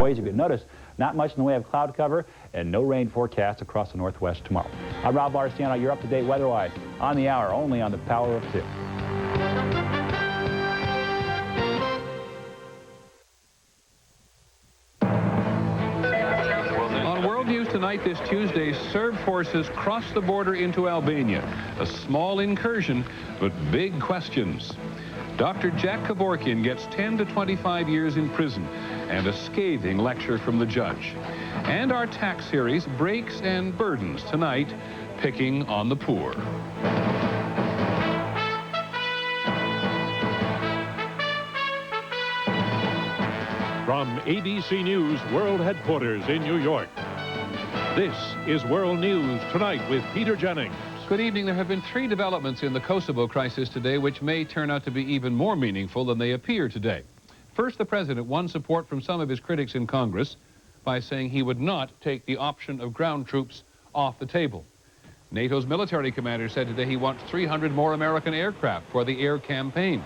ways. You can notice not much in the way of cloud cover and no rain forecast across the northwest tomorrow. I'm Rob Marciano. You're up-to-date weather-wise on the hour, only on the Power of 2. Tonight, this Tuesday, Serb forces cross the border into Albania. A small incursion, but big questions. Dr. Jack Kevorkian gets 10 to 25 years in prison and a scathing lecture from the judge. And our tax series, Breaks and Burdens, tonight, picking on the poor. From ABC News World Headquarters in New York, this is World News Tonight with Peter Jennings. Good evening. There have been 3 developments in the Kosovo crisis today which may turn out to be even more meaningful than they appear today. First, the president won support from some of his critics in Congress by saying he would not take the option of ground troops off the table. NATO's military commander said today he wants 300 more American aircraft for the air campaign.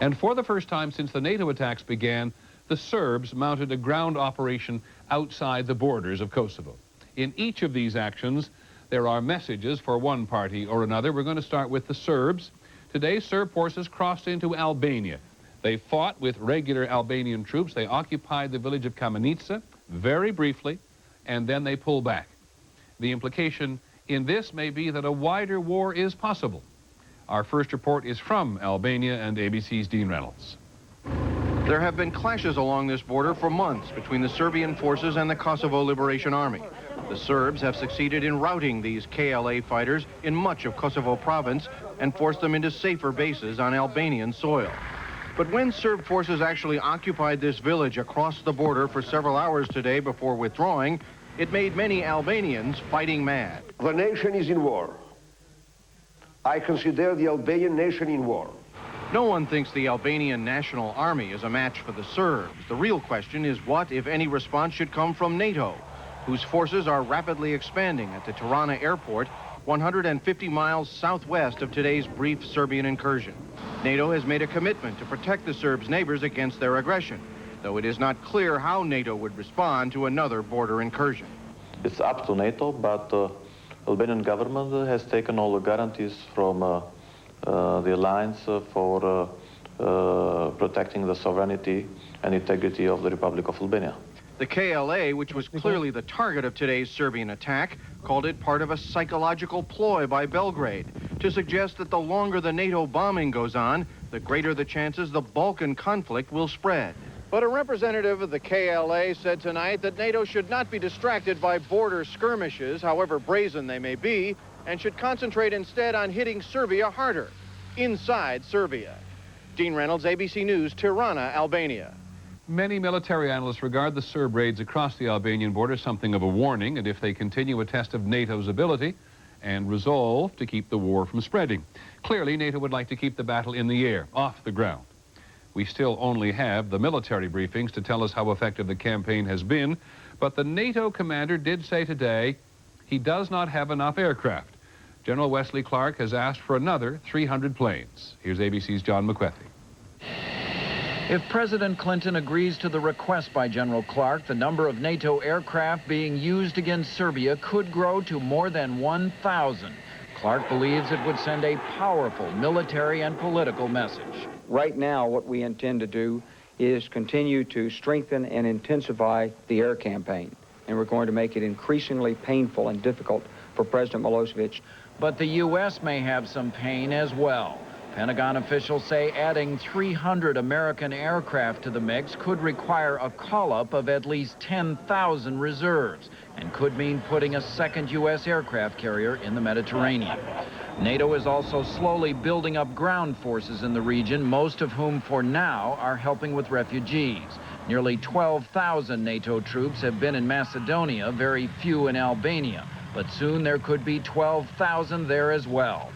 And for the first time since the NATO attacks began, the Serbs mounted a ground operation outside the borders of Kosovo. In each of these actions, there are messages for one party or another. We're going to start with the Serbs. Today, Serb forces crossed into Albania. They fought with regular Albanian troops. They occupied the village of Kamenica very briefly, and then they pulled back. The implication in this may be that a wider war is possible. Our first report is from Albania and ABC's Dean Reynolds. There have been clashes along this border for months between the Serbian forces and the Kosovo Liberation Army. The Serbs have succeeded in routing these KLA fighters in much of Kosovo province and forced them into safer bases on Albanian soil. But when Serb forces actually occupied this village across the border for several hours today before withdrawing, it made many Albanians fighting mad. The nation is in war. I consider the Albanian nation in war. No one thinks the Albanian National Army is a match for the Serbs. The real question is what, if any, response should come from NATO, whose forces are rapidly expanding at the Tirana airport, 150 miles southwest of today's brief Serbian incursion. NATO has made a commitment to protect the Serbs' neighbors against their aggression, though it is not clear how NATO would respond to another border incursion. It's up to NATO, but the Albanian government has taken all the guarantees from the alliance for protecting the sovereignty and integrity of the Republic of Albania. The KLA, which was clearly the target of today's Serbian attack, called it part of a psychological ploy by Belgrade to suggest that the longer the NATO bombing goes on, the greater the chances the Balkan conflict will spread. But a representative of the KLA said tonight that NATO should not be distracted by border skirmishes, however brazen they may be, and should concentrate instead on hitting Serbia harder, inside Serbia. Dean Reynolds, ABC News, Tirana, Albania. Many military analysts regard the Serb raids across the Albanian border something of a warning, and if they continue, a test of NATO's ability and resolve to keep the war from spreading. Clearly, NATO would like to keep the battle in the air, off the ground. We still only have the military briefings to tell us how effective the campaign has been, but the NATO commander did say today he does not have enough aircraft. General Wesley Clark has asked for another 300 planes. Here's ABC's John McWethy. If President Clinton agrees to the request by General Clark, the number of NATO aircraft being used against Serbia could grow to more than 1,000. Clark believes it would send a powerful military and political message. Right now, what we intend to do is continue to strengthen and intensify the air campaign. And we're going to make it increasingly painful and difficult for President Milosevic. But the U.S. may have some pain as well. Pentagon officials say adding 300 American aircraft to the mix could require a call-up of at least 10,000 reserves and could mean putting a second U.S. aircraft carrier in the Mediterranean. NATO is also slowly building up ground forces in the region, most of whom for now are helping with refugees. Nearly 12,000 NATO troops have been in Macedonia, very few in Albania, but soon there could be 12,000 there as well.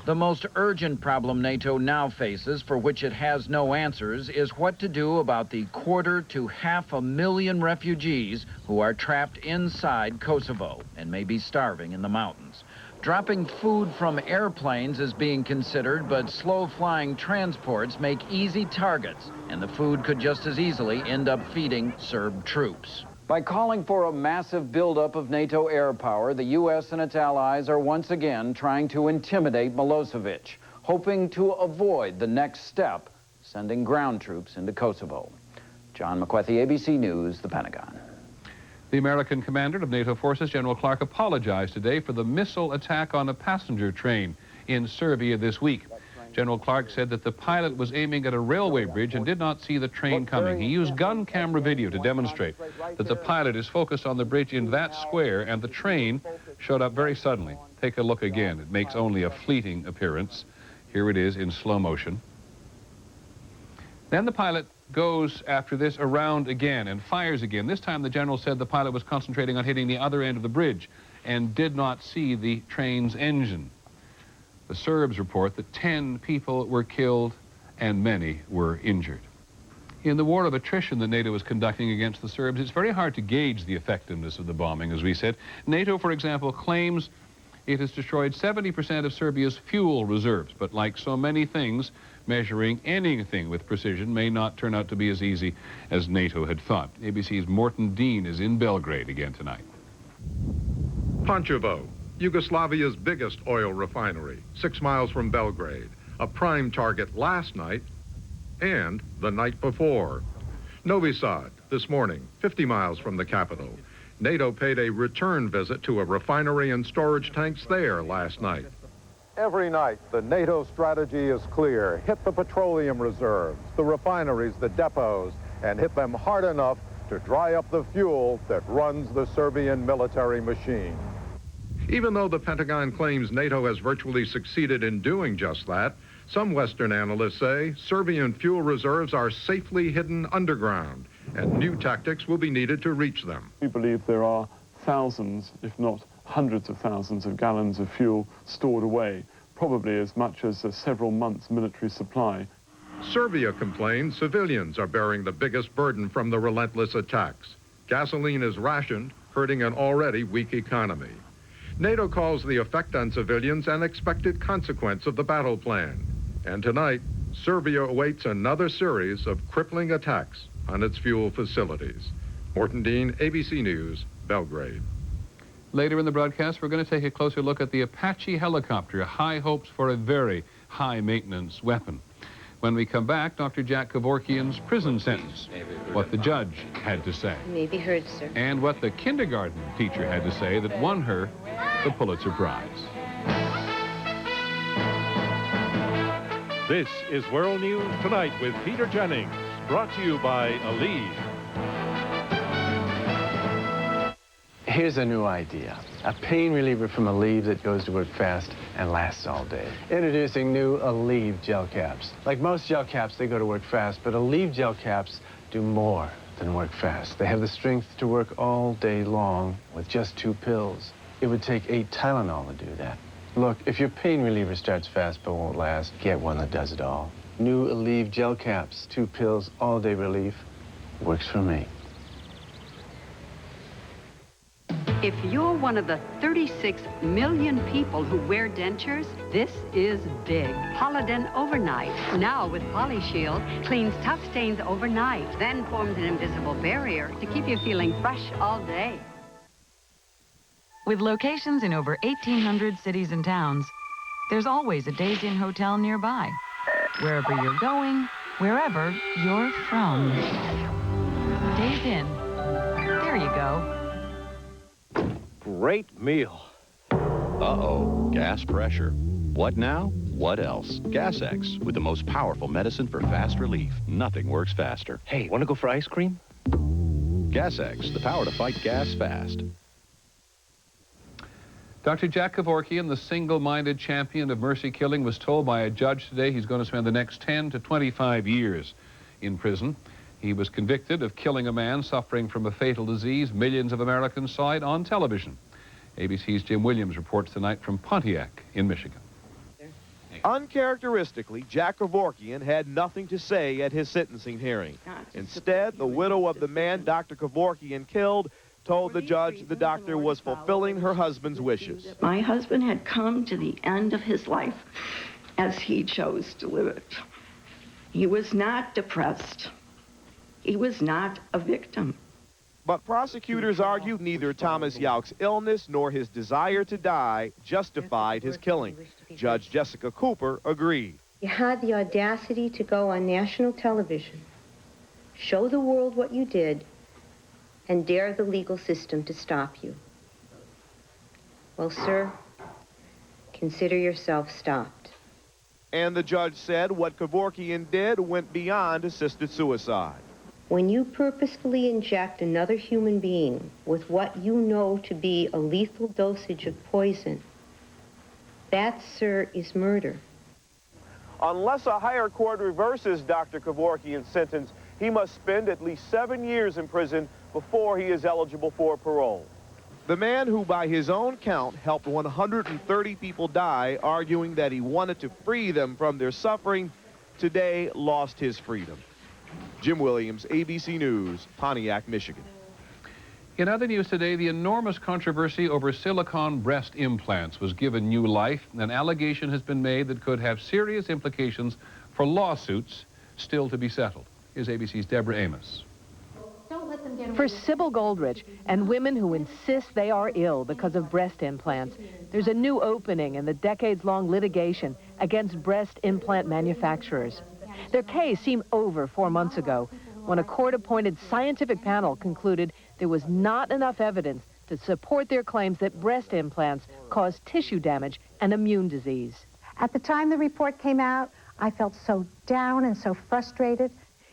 The most urgent problem NATO now faces, for which it has no answers, is what to do about the 250,000 to 500,000 refugees who are trapped inside Kosovo and may be starving in the mountains. Dropping food from airplanes is being considered, but slow-flying transports make easy targets, and the food could just as easily end up feeding Serb troops. By calling for a massive buildup of NATO air power, the U.S. and its allies are once again trying to intimidate Milosevic, hoping to avoid the next step, sending ground troops into Kosovo. John McWethy, ABC News, the Pentagon. The American commander of NATO forces, General Clark, apologized today for the missile attack on a passenger train in Serbia this week. General Clark said that the pilot was aiming at a railway bridge and did not see the train coming. He used gun camera video to demonstrate that the pilot is focused on the bridge in that square and the train showed up very suddenly. Take a look again. It makes only a fleeting appearance. Here it is in slow motion. Then the pilot goes after this around again and fires again. This time the general said the pilot was concentrating on hitting the other end of the bridge and did not see the train's engine. The Serbs report that 10 people were killed and many were injured. In the war of attrition that NATO is conducting against the Serbs, it's very hard to gauge the effectiveness of the bombing, as we said. NATO, for example, claims it has destroyed 70% of Serbia's fuel reserves, but like so many things, measuring anything with precision may not turn out to be as easy as NATO had thought. ABC's Morton Dean is in Belgrade again tonight. Pančevo, Yugoslavia's biggest oil refinery, 6 miles from Belgrade, a prime target last night and the night before. Novi Sad, this morning, 50 miles from the capital. NATO paid a return visit to a refinery and storage tanks there last night. Every night, the NATO strategy is clear. Hit the petroleum reserves, the refineries, the depots, and hit them hard enough to dry up the fuel that runs the Serbian military machine. Even though the Pentagon claims NATO has virtually succeeded in doing just that, some Western analysts say Serbian fuel reserves are safely hidden underground, and new tactics will be needed to reach them. We believe there are thousands, if not hundreds of thousands of gallons of fuel stored away, probably as much as several months' military supply. Serbia complains civilians are bearing the biggest burden from the relentless attacks. Gasoline is rationed, hurting an already weak economy. NATO calls the effect on civilians an expected consequence of the battle plan. And tonight, Serbia awaits another series of crippling attacks on its fuel facilities. Morton Dean, ABC News, Belgrade. Later in the broadcast, we're going to take a closer look at the Apache helicopter, high hopes for a very high-maintenance weapon. When we come back, Dr. Jack Kevorkian's prison sentence, what the judge had to say. Maybe heard, sir. And what the kindergarten teacher had to say that won her the Pulitzer Prize. This is World News Tonight with Peter Jennings, brought to you by Aleve. Here's a new idea. A pain reliever from Aleve that goes to work fast and lasts all day. Introducing new Aleve gel caps. Like most gel caps, they go to work fast, but Aleve gel caps do more than work fast. They have the strength to work all day long with just 2 pills. It would take 8 Tylenol to do that. Look, if your pain reliever starts fast but won't last, get one that does it all. New Aleve gel caps, 2 pills, all-day relief. Works for me. If you're one of the 36 million people who wear dentures, this is big. Polident Overnight, now with PolyShield, cleans tough stains overnight, then forms an invisible barrier to keep you feeling fresh all day. With locations in over 1,800 cities and towns, there's always a Days Inn hotel nearby. Wherever you're going, wherever you're from. Days Inn. There you go. Great meal. Uh-oh, gas pressure. What now? What else? Gas-X, with the most powerful medicine for fast relief. Nothing works faster. Hey, want to go for ice cream? Gas-X, the power to fight gas fast. Dr. Jack Kevorkian, the single-minded champion of mercy killing, was told by a judge today he's going to spend the next 10 to 25 years in prison. He was convicted of killing a man suffering from a fatal disease. Millions of Americans saw it on television. ABC's Jim Williams reports tonight from Pontiac in Michigan. Uncharacteristically, Jack Kevorkian had nothing to say at his sentencing hearing. Instead, the widow of the man Dr. Kevorkian killed told the judge the doctor was fulfilling her husband's wishes. My husband had come to the end of his life as he chose to live it. He was not depressed. He was not a victim. But prosecutors argued neither Thomas Yauch's illness nor his desire to die justified his killing. Judge Jessica Cooper agreed. You had the audacity to go on national television, show the world what you did, and dare the legal system to stop you. Well, sir, consider yourself stopped. And the judge said what Kevorkian did went beyond assisted suicide. When you purposefully inject another human being with what you know to be a lethal dosage of poison, that, sir, is murder. Unless a higher court reverses Dr. Kevorkian's sentence, he must spend at least 7 years in prison before he is eligible for parole. The man who, by his own count, helped 130 people die, arguing that he wanted to free them from their suffering, today lost his freedom. Jim Williams, ABC News, Pontiac, Michigan. In other news today, the enormous controversy over silicone breast implants was given new life. An allegation has been made that could have serious implications for lawsuits still to be settled. Here's ABC's Deborah Amos. For Sybil Goldrich and women who insist they are ill because of breast implants, there's a new opening in the decades-long litigation against breast implant manufacturers. Their case seemed over 4 months ago when a court-appointed scientific panel concluded there was not enough evidence to support their claims that breast implants cause tissue damage and immune disease. At the time the report came out, I felt so down and so frustrated.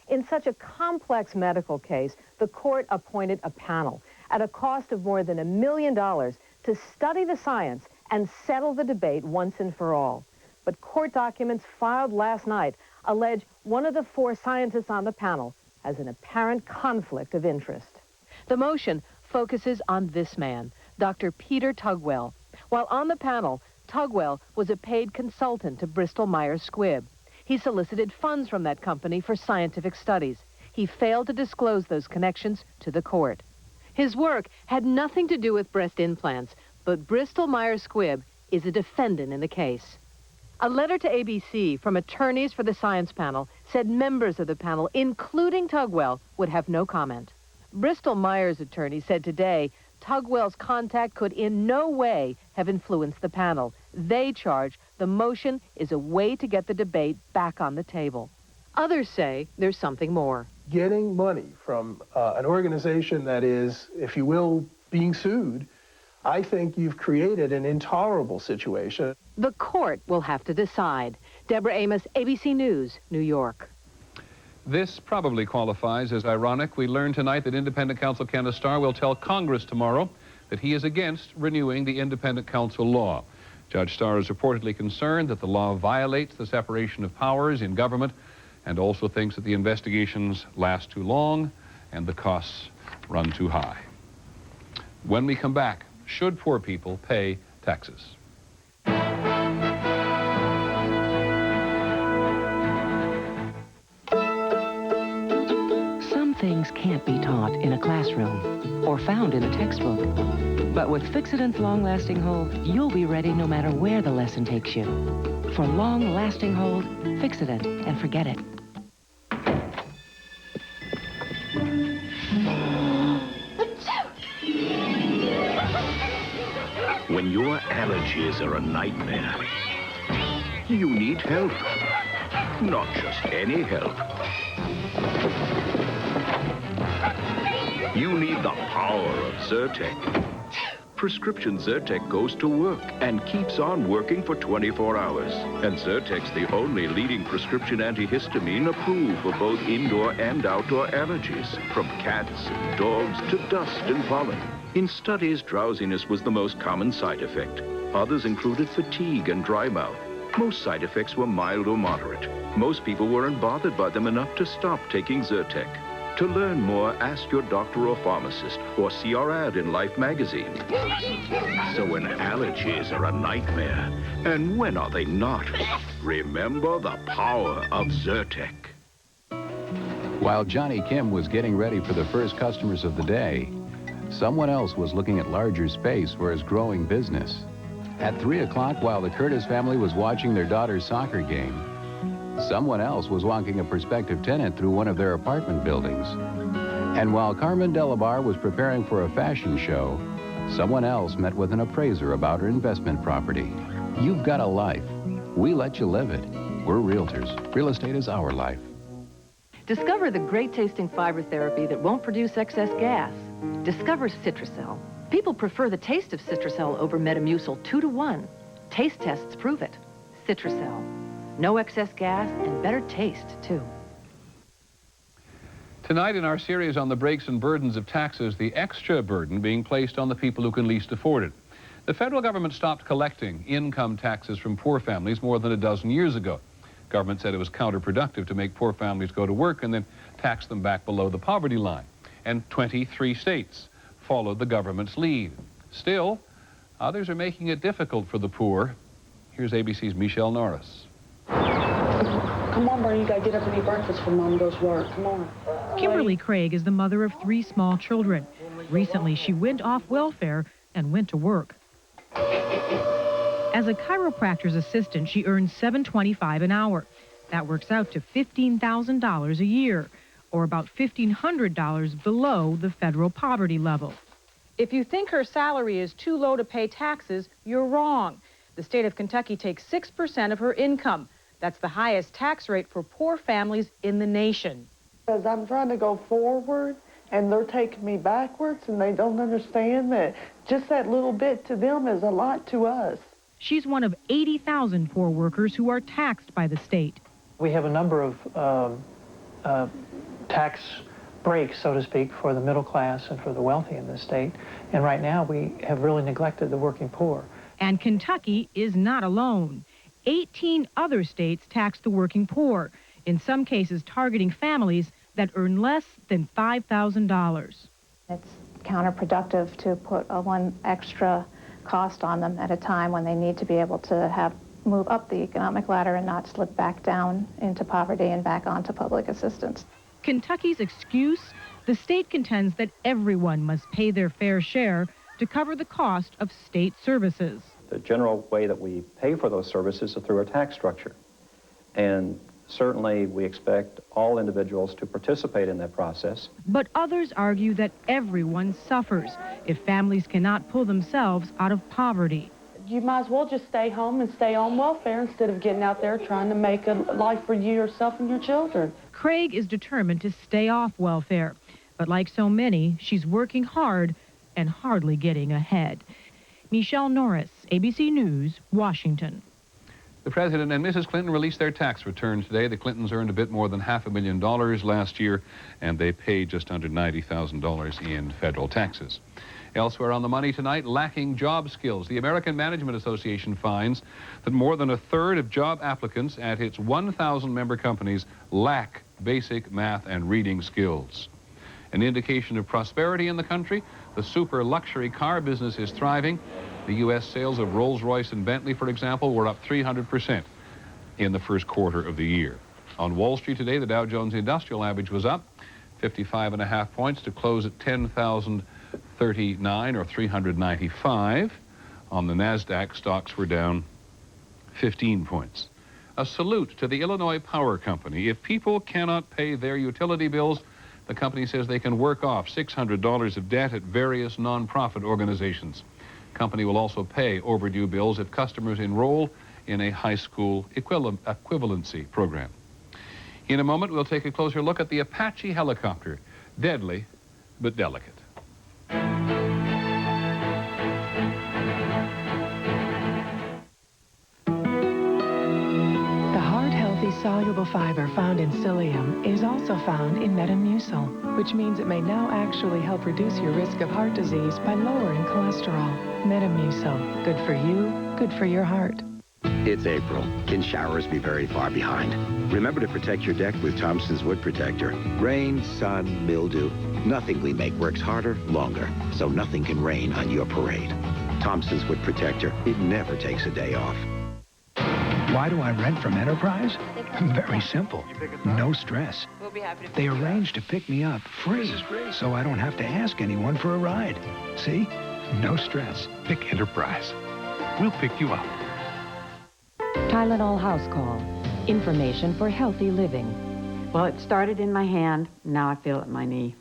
In such a complex medical case, the court appointed a panel at a cost of more than $1 million to study the science and settle the debate once and for all. But court documents filed last night allege one of the 4 scientists on the panel has an apparent conflict of interest. The motion focuses on this man, Dr. Peter Tugwell. While on the panel, Tugwell was a paid consultant to Bristol Myers Squibb. He solicited funds from that company for scientific studies. He failed to disclose those connections to the court. His work had nothing to do with breast implants, but Bristol Myers Squibb is a defendant in the case. A letter to ABC from attorneys for the science panel said members of the panel, including Tugwell, would have no comment. Bristol Myers attorney said today Tugwell's contact could in no way have influenced the panel. They charge the motion is a way to get the debate back on the table. Others say there's something more. Getting money from an organization that is, if you will, being sued, I think you've created an intolerable situation. The court will have to decide. Deborah Amos, ABC News, New York. This probably qualifies as ironic. We learned tonight that independent counsel Kenneth Starr will tell Congress tomorrow that he is against renewing the independent counsel law. Judge Starr is reportedly concerned that the law violates the separation of powers in government and also thinks that the investigations last too long and the costs run too high. When we come back, should poor people pay taxes? Some things can't be taught in a classroom or found in a textbook. But with Fixodent's long-lasting hold, you'll be ready no matter where the lesson takes you. For long-lasting hold, Fixodent and forget it. When your allergies are a nightmare, you need help. Not just any help. You need the power of Zyrtec. Prescription Zyrtec goes to work and keeps on working for 24 hours. And Zyrtec's the only leading prescription antihistamine approved for both indoor and outdoor allergies, from cats and dogs to dust and pollen. In studies, drowsiness was the most common side effect. Others included fatigue and dry mouth. Most side effects were mild or moderate. Most people weren't bothered by them enough to stop taking Zyrtec. To learn more, ask your doctor or pharmacist, or see our ad in Life magazine. So when allergies are a nightmare, and when are they not? Remember the power of Zyrtec. While Johnny Kim was getting ready for the first customers of the day, Someone else was looking at larger space for his growing business. At 3 o'clock, while the Curtis family was watching their daughter's soccer game, someone else was walking a prospective tenant through one of their apartment buildings. And while Carmen Delabar was preparing for a fashion show, someone else met with an appraiser about her investment property. You've got a life. We let you live it. We're realtors. Real estate is our life. Discover the great-tasting fiber therapy that won't produce excess gas. Discover Citracel. People prefer the taste of Citracel over Metamucil 2 to 1. Taste tests prove it. Citracel. No excess gas and better taste, too. Tonight in our series on the breaks and burdens of taxes, the extra burden being placed on the people who can least afford it. The federal government stopped collecting income taxes from poor families more than a dozen years ago. Government said it was counterproductive to make poor families go to work and then tax them back below the poverty line. And 23 states followed the government's lead. Still, others are making it difficult for the poor. Here's ABC's Michelle Norris. Come on, Bernie, you gotta get up and eat breakfast for Mom goes to work. Come on. Kimberly Craig is the mother of 3 small children. Recently, she went off welfare and went to work. As a chiropractor's assistant, she earns $7.25 an hour. That works out to $15,000 a year, or about $1,500 below the federal poverty level. If you think her salary is too low to pay taxes, you're wrong. The state of Kentucky takes 6% of her income. That's the highest tax rate for poor families in the nation. Because I'm trying to go forward, and they're taking me backwards, and they don't understand that just that little bit to them is a lot to us. She's one of 80,000 poor workers who are taxed by the state. We have a number of tax breaks, so to speak, for the middle class and for the wealthy in this state. And right now, we have really neglected the working poor. And Kentucky is not alone. 18 other states tax the working poor, in some cases targeting families that earn less than $5,000. It's counterproductive to put one extra cost on them at a time when they need to be able to move up the economic ladder and not slip back down into poverty and back onto public assistance. Kentucky's excuse? The state contends that everyone must pay their fair share to cover the cost of state services. The general way that we pay for those services is through a tax structure. And certainly we expect all individuals to participate in that process. But others argue that everyone suffers if families cannot pull themselves out of poverty. You might as well just stay home and stay on welfare instead of getting out there trying to make a life for you, yourself, and your children. Craig is determined to stay off welfare. But like so many, she's working hard and hardly getting ahead. Michelle Norris, ABC News, Washington. The President and Mrs. Clinton released their tax return today. The Clintons earned a bit more than $500,000 last year, and they paid just under $90,000 in federal taxes. Elsewhere on the money tonight, lacking job skills. The American Management Association finds that more than a third of job applicants at its 1,000-member companies lack basic math and reading skills. An indication of prosperity in the country, the super luxury car business is thriving. The U.S. sales of Rolls-Royce and Bentley, for example, were up 300% in the first quarter of the year. On Wall Street today, the Dow Jones Industrial Average was up 55.5 points to close at 10,039 or 395. On the NASDAQ, stocks were down 15 points. A salute to the Illinois Power Company. If people cannot pay their utility bills, the company says they can work off $600 of debt at various nonprofit organizations. The company will also pay overdue bills if customers enroll in a high school equivalency program. In a moment, we'll take a closer look at the Apache helicopter. Deadly, but delicate. Soluble fiber found in psyllium is also found in Metamucil, which means it may now actually help reduce your risk of heart disease by lowering cholesterol. Metamucil, good for you, good for your heart. It's April. Can showers be very far behind? Remember to protect your deck with Thompson's Wood Protector. Rain, sun, mildew, nothing we make works harder, longer, so nothing can rain on your parade. Thompson's Wood Protector, it never takes a day off. Why do I rent from Enterprise? Very simple. No stress. They arranged to pick me up free, so I don't have to ask anyone for a ride. See? No stress. Pick Enterprise. We'll pick you up. Tylenol House Call. Information for healthy living. Well, it started in my hand. Now I feel it in my knee.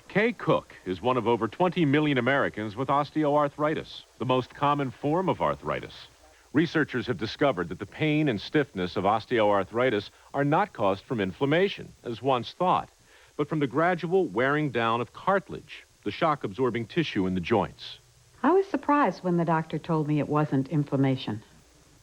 Kay Cook is one of over 20 million Americans with osteoarthritis, the most common form of arthritis. Researchers have discovered that the pain and stiffness of osteoarthritis are not caused from inflammation, as once thought, but from the gradual wearing down of cartilage, the shock-absorbing tissue in the joints. I was surprised when the doctor told me it wasn't inflammation.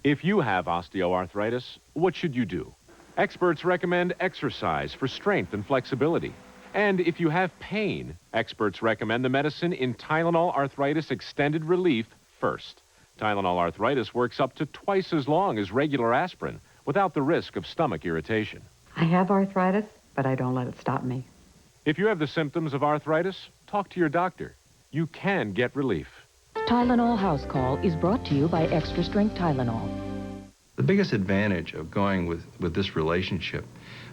If you have osteoarthritis, what should you do? Experts recommend exercise for strength and flexibility. And if you have pain, experts recommend the medicine in Tylenol Arthritis Extended Relief first. Tylenol Arthritis works up to twice as long as regular aspirin without the risk of stomach irritation. I have arthritis, but I don't let it stop me. If you have the symptoms of arthritis, talk to your doctor. You can get relief. Tylenol House Call is brought to you by Extra Strength Tylenol. The biggest advantage of going with this relationship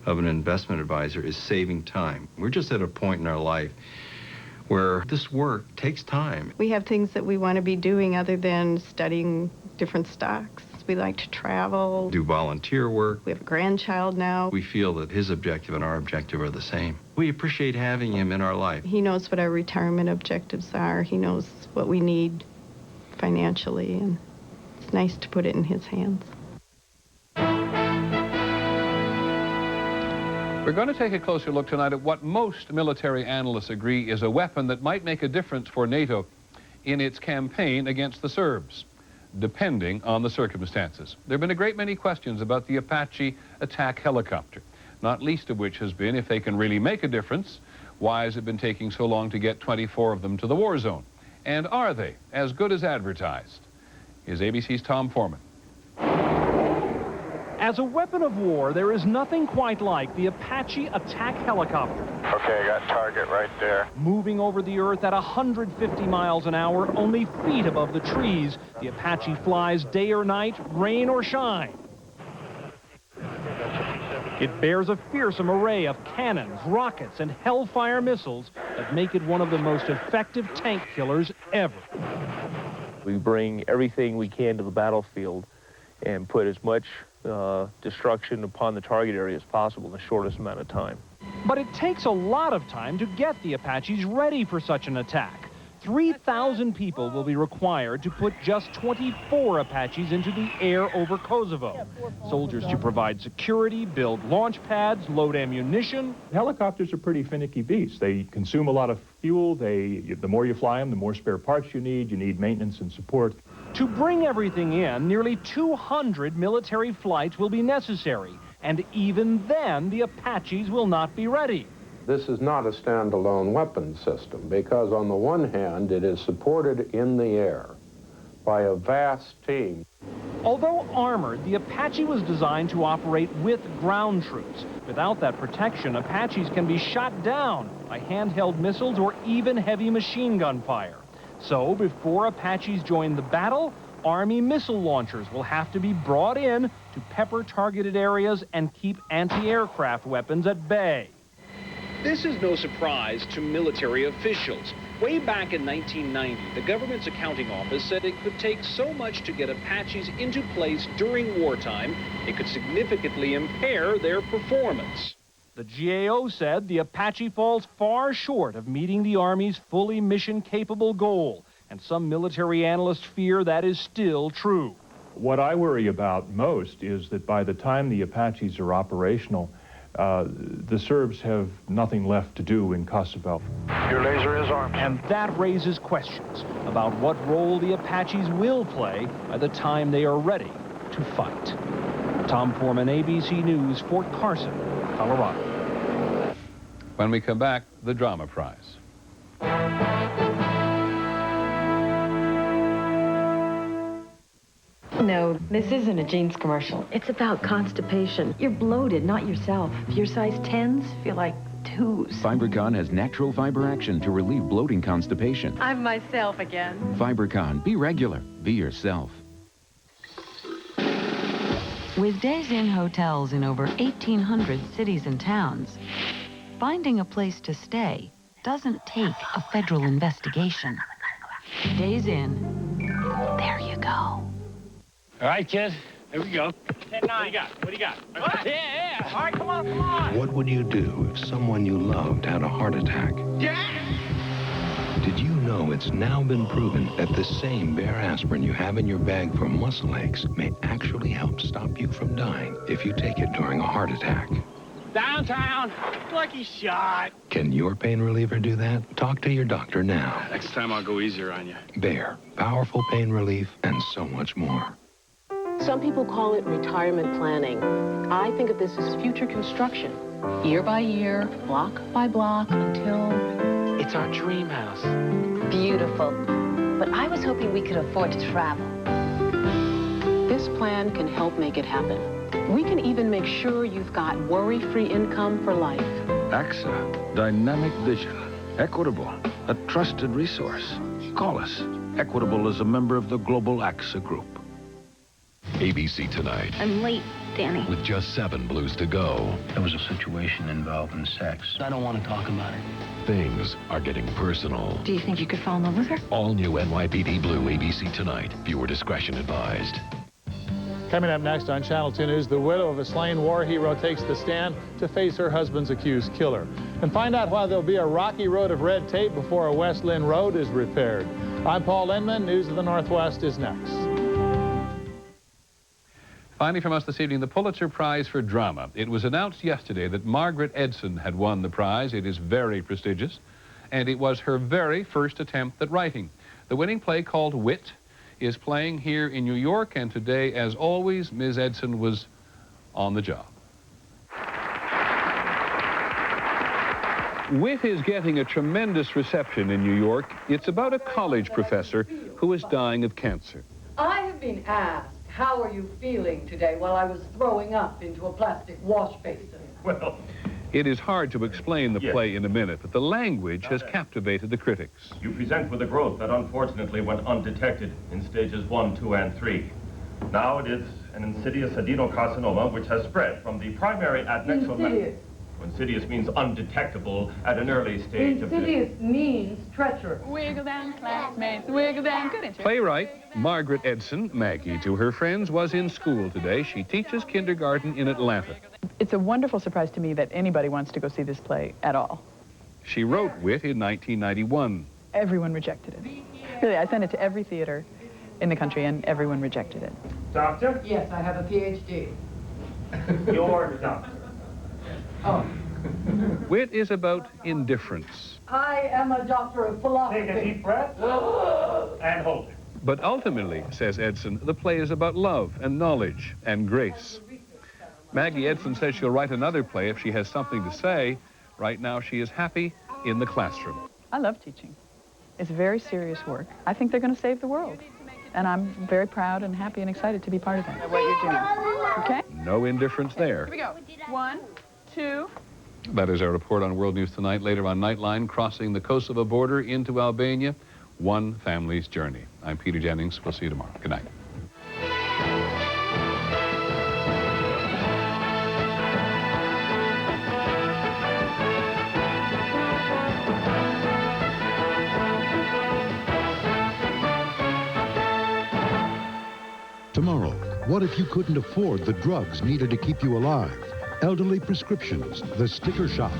of an investment advisor is saving time. We're just at a point in our life where this work takes time. We have things that we want to be doing other than studying different stocks. We like to travel. Do volunteer work. We have a grandchild now. We feel that his objective and our objective are the same. We appreciate having him in our life. He knows what our retirement objectives are. He knows what we need financially, and it's nice to put it in his hands. We're going to take a closer look tonight at what most military analysts agree is a weapon that might make a difference for NATO in its campaign against the Serbs, depending on the circumstances. There have been a great many questions about the Apache attack helicopter, not least of which has been if they can really make a difference, why has it been taking so long to get 24 of them to the war zone? And are they as good as advertised? Here's ABC's Tom Foreman. As a weapon of war, there is nothing quite like the Apache attack helicopter. Okay, I got target right there. Moving over the earth at 150 miles an hour, only feet above the trees, the Apache flies day or night, rain or shine. It bears a fearsome array of cannons, rockets, and Hellfire missiles that make it one of the most effective tank killers ever. We bring everything we can to the battlefield and put as much destruction upon the target area as possible in the shortest amount of time. But it takes a lot of time to get the Apaches ready for such an attack. 3,000 people will be required to put just 24 Apaches into the air over Kosovo. Soldiers to provide security, build launch pads, load ammunition. Helicopters are pretty finicky beasts. They consume a lot of fuel. The more you fly them, the more spare parts you need. You need maintenance and support. To bring everything in, nearly 200 military flights will be necessary. And even then, the Apaches will not be ready. This is not a standalone weapon system because on the one hand, it is supported in the air by a vast team. Although armored, the Apache was designed to operate with ground troops. Without that protection, Apaches can be shot down by handheld missiles or even heavy machine gun fire. So before Apaches join the battle, Army missile launchers will have to be brought in to pepper targeted areas and keep anti-aircraft weapons at bay. This is no surprise to military officials. Way back in 1990, the government's accounting office said it could take so much to get Apaches into place during wartime, it could significantly impair their performance. The GAO said the Apache falls far short of meeting the Army's fully mission-capable goal, and some military analysts fear that is still true. What I worry about most is that by the time the Apaches are operational, the Serbs have nothing left to do in Kosovo. Your laser is armed. And that raises questions about what role the Apaches will play by the time they are ready to fight. Tom Foreman, ABC News, Fort Carson, Colorado. When we come back, the Drama Prize. No, this isn't a jeans commercial. It's about constipation. You're bloated, not yourself. If your size 10s feel like 2s. Fibercon has natural fiber action to relieve bloating constipation. I'm myself again. Fibercon, be regular, be yourself. With Days Inn hotels in over 1,800 cities and towns, finding a place to stay doesn't take a federal investigation. Days Inn, there you go. All right, kid. Here we go. 10-9. What do you got? What do you got? Yeah. All right, come on, come on. What would you do if someone you loved had a heart attack? Yeah. Did you know it's now been proven that the same Bayer aspirin you have in your bag for muscle aches may actually help stop you from dying if you take it during a heart attack? Downtown. Lucky shot. Can your pain reliever do that? Talk to your doctor now. Next time I'll go easier on you. Bayer, powerful pain relief and so much more. Some people call it retirement planning. I think of this as future construction. Year by year, block by block, until... It's our dream house. Beautiful. But I was hoping we could afford to travel. This plan can help make it happen. We can even make sure you've got worry-free income for life. AXA, dynamic vision, equitable, a trusted resource. Call us. Equitable is a member of the Global AXA Group. ABC Tonight. I'm late, Danny. With just 7 blues to go. There was a situation involving sex. I don't want to talk about it. Things are getting personal. Do you think you could fall in love with her? All new NYPD Blue, ABC Tonight. Viewer discretion advised. Coming up next on Channel 2 News, the widow of a slain war hero takes the stand to face her husband's accused killer. And find out why there'll be a rocky road of red tape before a West Lynn road is repaired. I'm Paul Inman. News of the Northwest is next. Finally from us this evening, the Pulitzer Prize for Drama. It was announced yesterday that Margaret Edson had won the prize. It is very prestigious, and it was her very first attempt at writing. The winning play, called Wit, is playing here in New York, and today, as always, Ms. Edson was on the job. Wit is getting a tremendous reception in New York. It's about a college professor who is dying of cancer. I have been asked, how are you feeling today, while I was throwing up into a plastic wash basin? Well, it is hard to explain the play in a minute, but the language has captivated the critics. You present with a growth that unfortunately went undetected in stages 1, 2, and 3. Now it is an insidious adenocarcinoma which has spread from the primary adnexal... Insidious. Insidious means undetectable at an early stage of... Insidious means treacherous. Wiggle down, classmates, wiggle down, couldn't you? Playwright Margaret Edson, Maggie to her friends, was in school today. She teaches kindergarten in Atlanta. It's a wonderful surprise to me that anybody wants to go see this play at all. She wrote Wit in 1991. Everyone rejected it. Really, I sent it to every theater in the country, and everyone rejected it. Doctor? Yes, I have a PhD. You're the doctor. Oh. Wit is about indifference. I am a doctor of philosophy. Take a deep breath and hold it. But ultimately, says Edson, the play is about love and knowledge and grace. Maggie Edson says she'll write another play if she has something to say. Right now, she is happy in the classroom. I love teaching. It's very serious work. I think they're going to save the world. And I'm very proud and happy and excited to be part of that. What you're doing. Okay? No indifference there. Here we go. 1, 2. That is our report on World News Tonight. Later on Nightline, crossing the Kosovo border into Albania, one family's journey. I'm Peter Jennings. We'll see you tomorrow. Good night. Tomorrow, what if you couldn't afford the drugs needed to keep you alive? Elderly prescriptions, the sticker shock.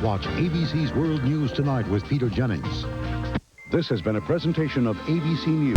Watch ABC's World News Tonight with Peter Jennings. This has been a presentation of ABC News.